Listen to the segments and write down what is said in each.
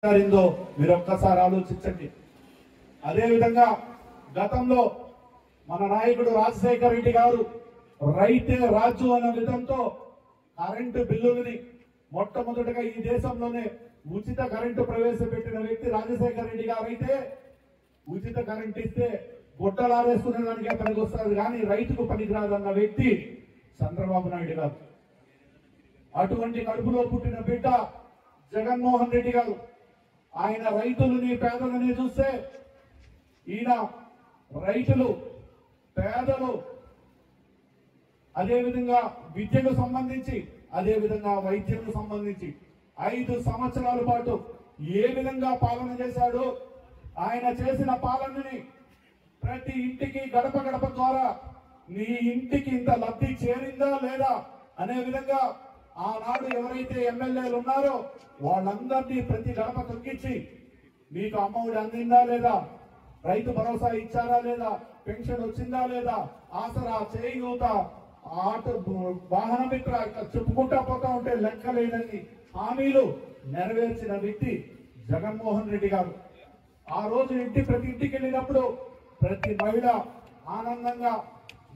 మీరు ఒక్కసారి ఆలోచించండి. అదేవిధంగా గతంలో మన నాయకుడు రాజశేఖర రెడ్డి గారు రైతే రాజు అనే విధంతో కరెంటు బిల్లులని మొట్టమొదటిగా ఈ దేశంలోనే ఉచిత కరెంటు ప్రవేశపెట్టిన వ్యక్తి రాజశేఖర రెడ్డి గారు అయితే, ఉచిత కరెంట్ ఇస్తే గుట్టలారేసుకునే దానికి పనికి వస్తుంది కానీ రైతుకు పనికిరాదన్న వ్యక్తి చంద్రబాబు నాయుడు గారు. అటువంటి కడుపులో పుట్టిన బిడ్డ జగన్మోహన్ రెడ్డి గారు. ఆయన రైతులని పేదలని చూస్తే ఈయన రైతులు పేదలు అదేవిధంగా విద్యకు సంబంధించి అదేవిధంగా వైద్యంకు సంబంధించి 5 సంవత్సరాల పాటు ఏ విధంగా పాలన చేశాడో, ఆయన చేసిన పాలనని ప్రతి ఇంటికి గడప గడప ద్వారా నీ ఇంటికి ఇంత లబ్ధి చేరిందా లేదా అనే విధంగా ఆనాడు ఎవరైతే ఎమ్మెల్యేలు ఉన్నారో వాళ్ళందరినీ ప్రతి గడప తొక్కించి మీకు అమ్మఒడి అందిందా లేదా, రైతు భరోసా ఇచ్చారా లేదా, పెన్షన్ వచ్చిందా లేదా, ఆసరా చేయూత ఆటో వాహన మిత్ర చెప్పుకుంటా పోతా ఉంటే లెక్కలేనన్ని హామీలు నెరవేర్చిన వ్యక్తి జగన్మోహన్ రెడ్డి గారు. ఆ రోజు ప్రతి ఇంటికి వెళ్ళినప్పుడు ప్రతి మహిళ ఆనందంగా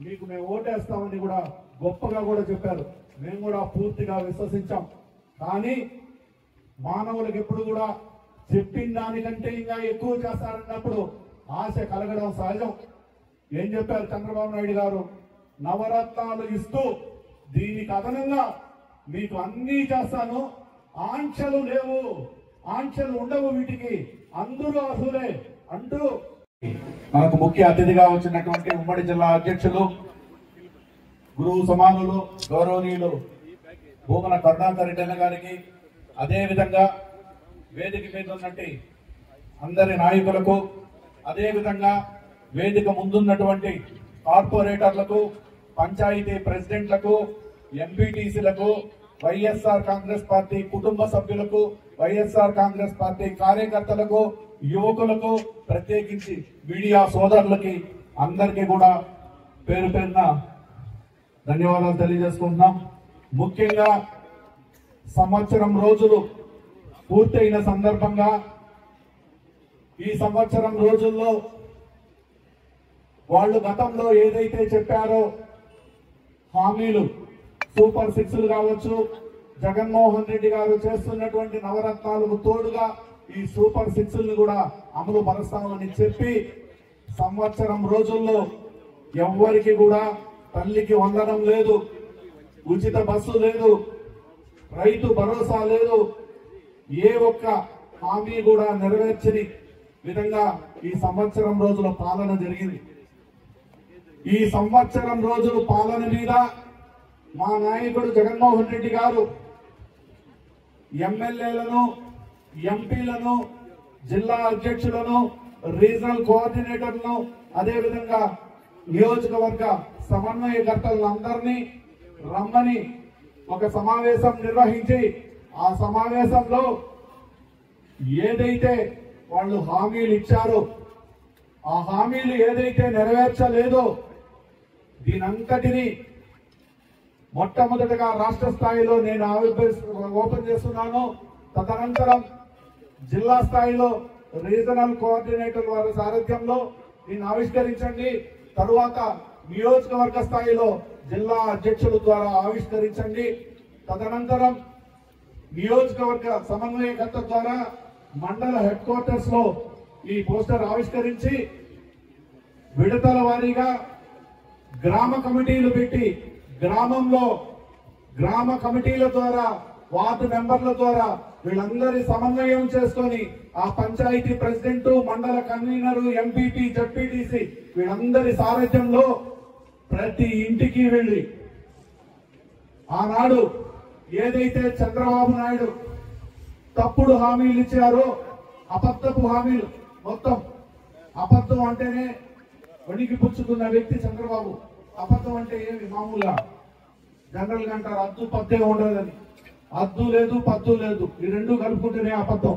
మీకు మేము ఓటేస్తామని కూడా గొప్పగా కూడా చెప్పారు. మేము కూడా పూర్తిగా విశ్వసించాం. కానీ మానవులకు ఎప్పుడు కూడా చెప్పిన దానికంటే ఇంకా ఎక్కువ చేస్తారన్నప్పుడు ఆశ కలగడం సహజం. ఏం చెప్పారు చంద్రబాబు నాయుడు గారు? నవరత్నాలు ఇస్తూ దీనికి అదనంగా మీకు అన్నీ చేస్తాను, ఆంక్షలు లేవు, ఆంక్షలు ఉండవు, వీటికి అందరూ అర్హులే అంటూ మనకు ముఖ్య అతిథిగా వచ్చినటువంటి ఉమ్మడి జిల్లా అధ్యక్షులు గురువు సమానులు గౌరవనీయులు భూమన కరుణాకర్ రెడ్డి గారికి, అదేవిధంగా వేదిక మీద ఉన్నటువంటి అందరి నాయకులకు, అదేవిధంగా వేదిక ముందున్నటువంటి కార్పొరేటర్లకు, పంచాయతీ ప్రెసిడెంట్లకు, ఎంపీటీసీలకు, వైఎస్ఆర్ కాంగ్రెస్ పార్టీ కుటుంబ సభ్యులకు, వైఎస్ఆర్ కాంగ్రెస్ పార్టీ కార్యకర్తలకు, యువకులకు, ప్రత్యేకించి మీడియా సోదరులకి అందరికీ కూడా పేరు పేరున ధన్యవాదాలు తెలియజేసుకుంటున్నాం. ముఖ్యంగా సంవత్సరం రోజులు పూర్తయిన సందర్భంగా ఈ సంవత్సరం రోజుల్లో వాళ్ళు గతంలో ఏదైతే చెప్పారో హామీలు, సూపర్ 6లు కావచ్చు, జగన్మోహన్ రెడ్డి గారు చేస్తున్నటువంటి నవరత్నాలకు తోడుగా ఈ సూపర్ 6లను కూడా అమలు పరుస్తామని చెప్పి సంవత్సరం రోజుల్లో ఎవ్వరికి కూడా తల్లికి వందనం లేదు, ఉచిత బస్సు లేదు, రైతు భరోసా లేదు, ఏ ఒక్క హామీ కూడా నెరవేర్చని విధంగా ఈ సంవత్సరం రోజుల పాలన జరిగింది. ఈ సంవత్సరం రోజుల పాలన మీద మా నాయకుడు జగన్మోహన్ రెడ్డి గారు ఎమ్మెల్యేలను, ఎంపీలను, జిల్లా అధ్యక్షులను, రీజనల్ కోఆర్డినేటర్లను, అదేవిధంగా నియోజకవర్గ సమన్వయకర్తలందరినీ రమ్మని ఒక సమావేశం నిర్వహించి ఆ సమావేశంలో ఏదైతే వాళ్ళు హామీలు ఇచ్చారో, ఆ హామీలు ఏదైతే నెరవేర్చలేదో దీనంతటినీ మొట్టమొదటిగా రాష్ట్ర స్థాయిలో నేను ఓపెన్ చేస్తున్నాను. తదనంతరం జిల్లా స్థాయిలో రీజనల్ కోఆర్డినేటర్ వారి సారథ్యంలో దీన్ని ఆవిష్కరించండి. తరువాత నియోజకవర్గ స్థాయిలో జిల్లా అధ్యక్షుల ద్వారా ఆవిష్కరించండి. తదనంతరం నియోజకవర్గ సమన్వయకర్త ద్వారా మండల హెడ్ క్వార్టర్స్ లో ఈ పోస్టర్ ఆవిష్కరించి విడతల వారీగా గ్రామ కమిటీలు పెట్టి గ్రామంలో గ్రామ కమిటీల ద్వారా, వార్డు మెంబర్ల ద్వారా వీళ్ళందరి సమన్వయం చేసుకొని ఆ పంచాయతీ ప్రెసిడెంట్, మండల కన్వీనర్, ఎంపీపీ, జడ్పీటీసీ వీళ్ళందరి సారథ్యంలో ప్రతి ఇంటికి వెళ్ళి ఆనాడు ఏదైతే చంద్రబాబు నాయుడు తప్పుడు హామీలు ఇచ్చారో, అబద్ధపు హామీలు, మొత్తం అబద్ధం అంటేనే వణికి పుచ్చుకున్న వ్యక్తి చంద్రబాబు. అబద్ధం అంటే ఏమి మామూలుగా జనరల్ గా అంటారు అద్దు పద్దే ఉండదని. అద్దు లేదు, పద్దు లేదు, ఈ రెండు కలుపుకుంటేనే అబద్ధం.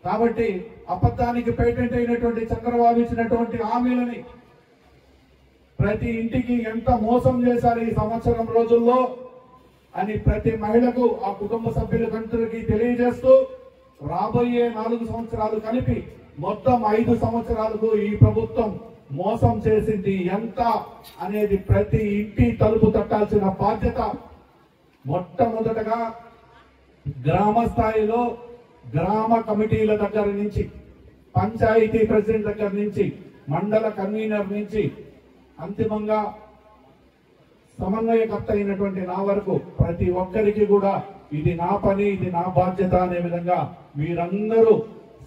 కాబట్టి అబద్ధానికి పేటెంట్ అయినటువంటి చంద్రబాబు ఇచ్చినటువంటి హామీలని ప్రతి ఇంటికి ఎంత మోసం చేశారు ఈ సంవత్సరం రోజుల్లో అని ప్రతి మహిళకు, ఆ కుటుంబ సభ్యులకందరికీ తెలియజేస్తూ రాబోయే 4 సంవత్సరాలు కలిపి మొత్తం 5 సంవత్సరాలకు ఈ ప్రభుత్వం మోసం చేసింది ఎంత అనేది ప్రతి ఇంటి తలుపు తట్టాల్సిన బాధ్యత మొట్టమొదటగా గ్రామ స్థాయిలో గ్రామ కమిటీల దగ్గర నుంచి, పంచాయతీ ప్రెసిడెంట్ దగ్గర నుంచి, మండల కన్వీనర్ నుంచి అంతిమంగా సమన్వయకర్త అయినటువంటి నా వరకు ప్రతి ఒక్కరికి కూడా ఇది నా పని, ఇది నా బాధ్యత అనే విధంగా మీరందరూ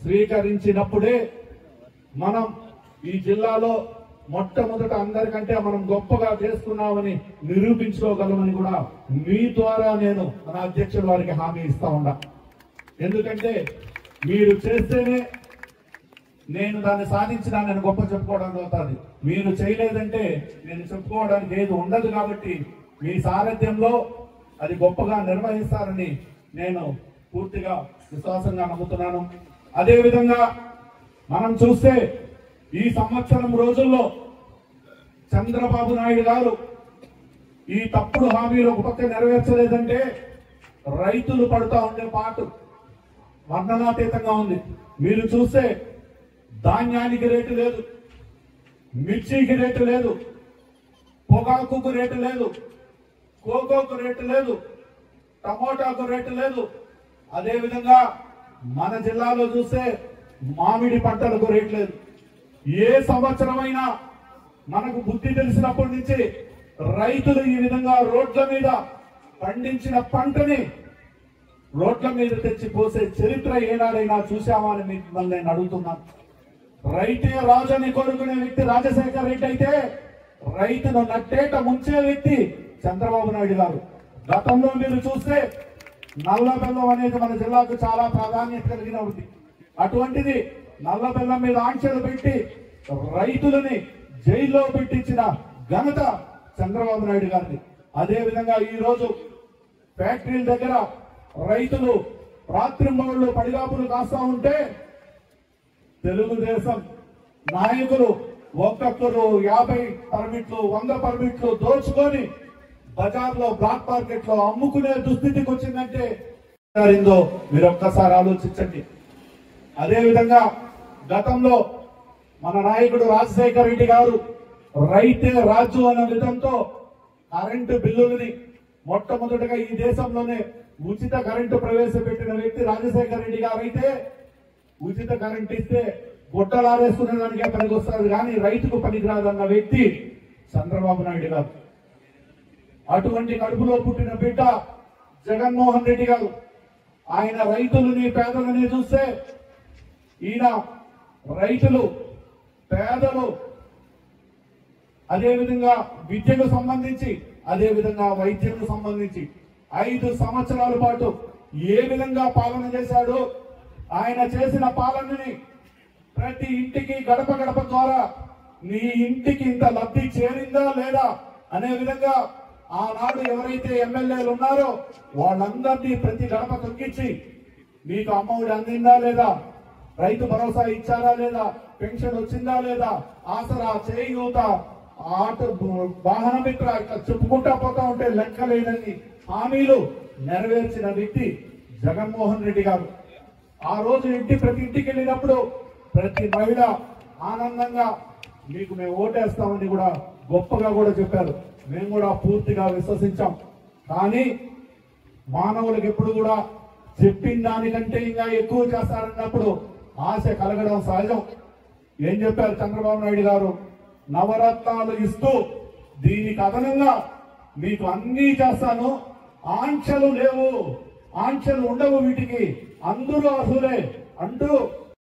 స్వీకరించినప్పుడే మనం ఈ జిల్లాలో మొట్టమొదట అందరికంటే మనం గొప్పగా చేసుకున్నామని నిరూపించుకోగలమని కూడా మీ ద్వారా నేను మన అధ్యక్షుల వారికి హామీ ఇస్తా ఉన్నా. ఎందుకంటే మీరు చేస్తేనే నేను దాన్ని సాధించినా నేను గొప్ప చెప్పుకోవడానికి అవుతుంది. మీరు చేయలేదంటే నేను చెప్పుకోవడానికి ఏది ఉండదు. కాబట్టి మీ సారథ్యంలో అది గొప్పగా నిర్వహిస్తారని నేను పూర్తిగా విశ్వాసంగా నమ్ముతున్నాను. అదేవిధంగా మనం చూస్తే ఈ సంవత్సరం రోజుల్లో చంద్రబాబు నాయుడు గారు ఈ తప్పుడు హామీలు ఒక పక్క నెరవేర్చలేదంటే రైతులు పడుతూ ఉండే పాటు వర్ణనాతీతంగా ఉంది. మీరు చూస్తే ధాన్యానికి రేటు లేదు, మిర్చికి రేటు లేదు, పొగాకుకు రేటు లేదు, కోకోకు రేటు లేదు, టమోటాకు రేటు లేదు. అదేవిధంగా మన జిల్లాలో చూస్తే మామిడి పంటలకు రేటు లేదు. ఏ సంవత్సరమైనా మనకు బుద్ధి తెలిసినప్పటి నుంచి రైతులు ఈ విధంగా రోడ్ల మీద పండించిన పంటని రోడ్ల మీద తెచ్చి పోసే చరిత్ర ఏనాడైనా చూశామా అని మిమ్మల్ని నేను అడుగుతున్నాను. రైతే రాజని కోరుకునే వ్యక్తి రాజశేఖర్ రెడ్డి అయితే రైతును నట్టేట ముంచే వ్యక్తి చంద్రబాబు నాయుడు గారు. గతంలో మీరు చూస్తే నల్ల బెల్లం అనేది మన జిల్లాకు చాలా ప్రాధాన్యత కలిగిన ఉంది. అటువంటిది నల్ల బెల్లం మీద ఆంక్షలు పెట్టి రైతులని జైల్లో పెట్టించిన ఘనత చంద్రబాబు నాయుడు గారిది. అదేవిధంగా ఈ రోజు ఫ్యాక్టరీల దగ్గర రైతులు రాత్రింబవళ్ళు పడిగాపులు కాస్తా ఉంటే తెలుగుదేశం నాయకులు ఒక్కొక్కరు 50 పర్మిట్లు 100 పర్మిట్లు దోచుకొని బజార్లో బ్లాక్ మార్కెట్ లో అమ్ముకునే దుస్థితికి వచ్చిందంటే మీరు ఒక్కసారి ఆలోచించండి. అదేవిధంగా గతంలో మన నాయకుడు రాజశేఖర్ రెడ్డి గారు రైతే రాజు అనే విధంతో కరెంటు బిల్లులని మొట్టమొదటిగా ఈ దేశంలోనే ఉచిత కరెంటు ప్రవేశపెట్టిన వ్యక్తి రాజశేఖర్ రెడ్డి గారు అయితే ఉచిత కరెంట్ ఇస్తే గుట్టలారేసుకునే దానికే పనికి వస్తారు కానీ రైతుకు పనికిరాదన్న వ్యక్తి చంద్రబాబు నాయుడు గారు. అటువంటి కడుపులో పుట్టిన బిడ్డ జగన్మోహన్ రెడ్డి గారు. ఆయన రైతులని పేదలని చూస్తే ఈయన రైతులు పేదలు అదేవిధంగా విద్యకు సంబంధించి అదేవిధంగా వైద్యంకు సంబంధించి 5 సంవత్సరాల పాటు ఏ విధంగా పాలన చేశాడో ఆయన చేసిన పాలనని ప్రతి ఇంటికి గడప గడప ద్వారా నీ ఇంటికి ఇంత లబ్ధి చేరిందా లేదా అనే విధంగా ఆనాడు ఎవరైతే ఎమ్మెల్యేలు ఉన్నారో వాళ్ళందరినీ ప్రతి గడప తొక్కించి మీకు అమ్మఒడి అందిందా లేదా, రైతు భరోసా ఇచ్చారా లేదా, పెన్షన్ వచ్చిందా లేదా, ఆసరా చేయూత ఆటో వాహన మిత్ర చెప్పుకుంటా పోతా ఉంటే లెక్కలేనన్ని హామీలు నెరవేర్చిన వ్యక్తి జగన్మోహన్ రెడ్డి గారు. ఆ రోజు ప్రతి ఇంటికి వెళ్ళినప్పుడు ప్రతి మహిళ ఆనందంగా మీకు మేము ఓటేస్తామని కూడా గొప్పగా కూడా చెప్పారు. మేము కూడా పూర్తిగా విశ్వసించాం. కానీ మానవులకు ఎప్పుడు కూడా చెప్పిన దానికంటే ఇంకా ఎక్కువ చేస్తారన్నప్పుడు ఆశ కలగడం సహజం. ఏం చెప్పారు చంద్రబాబు నాయుడు గారు? నవరత్నాలు ఇస్తూ దీనికి అదనంగా మీకు అన్నీ చేస్తాను, ఆంక్షలు లేవు, ఆంక్షలు ఉండవు, వీటికి అందరూ అర్హులే అంటూ